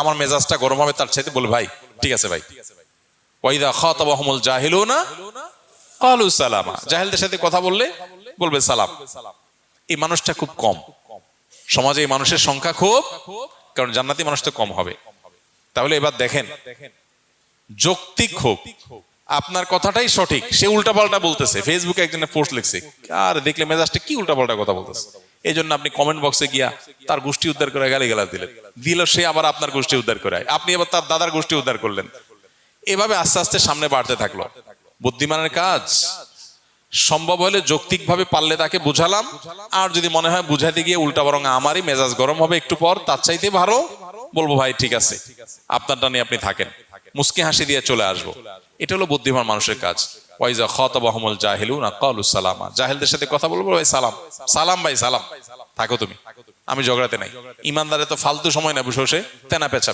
আমার মেজাজটা গরম হবে তার চাইতে বলে ভাই ঠিক আছে ভাই। ওয়াইদা খাতাবাহুমুল জাহিলুনা ক্বালু সালামা, জাহেলদের সাথে কথা বললে বলবে সালাম। এই মানুষটা খুব কম সমাজে, এই মানুষের সংখ্যা খুব, কারণ জান্নাতি মানুষ তো কম হবে। তাহলে এবার দেখেন, যৌক্তিক হোক, আপনার কথাটাই সঠিক, সে উল্টাপাল্টা বলতেছে, ফেসবুকে একজনের পোস্ট লিখছে, আর দেখলে মেজাজটা কি উল্টাপাল্টা কথা বলতেছে, এই জন্য আপনি কমেন্ট বক্সে গিয়া তার গোষ্ঠী উদ্ধার করে গালিগালাজ দিল, সে আবার আপনার গোষ্ঠী উদ্ধার করে, আপনি আবার তার দাদার গোষ্ঠী উদ্ধার করলেন। এভাবে আস্তে আস্তে সামনে বাড়তে থাকলো। বুদ্ধিমানের কাজ সম্ভব হলে যৌক্তিক ভাবে পারলে তাকে বুঝালাম, আর যদি মনে হয় বুঝাইতে গিয়ে উল্টা বরং আমারই মেজাজ গরম হবে একটু পর, তার চাইতে ভালো বলবো ভাই ঠিক আছে আপনারটা নিয়ে আপনি থাকেন, মুস্কি হাসি দিয়ে চলে আসবো। এটা হলো বুদ্ধিমান মানুষের কাজ। ওয়াইজা খাতাবাহুমুল জাহিলুনা ক্বালু সালামা, জাহেলদের সাথে কথা বলবো ভাই সালাম, সালাম ভাই সালাম, থাকো তুমি, আমি ঝগড়াতে নাই। ইমানদারে তো ফালতু সময় না বসে বসে তেনা পেঁচা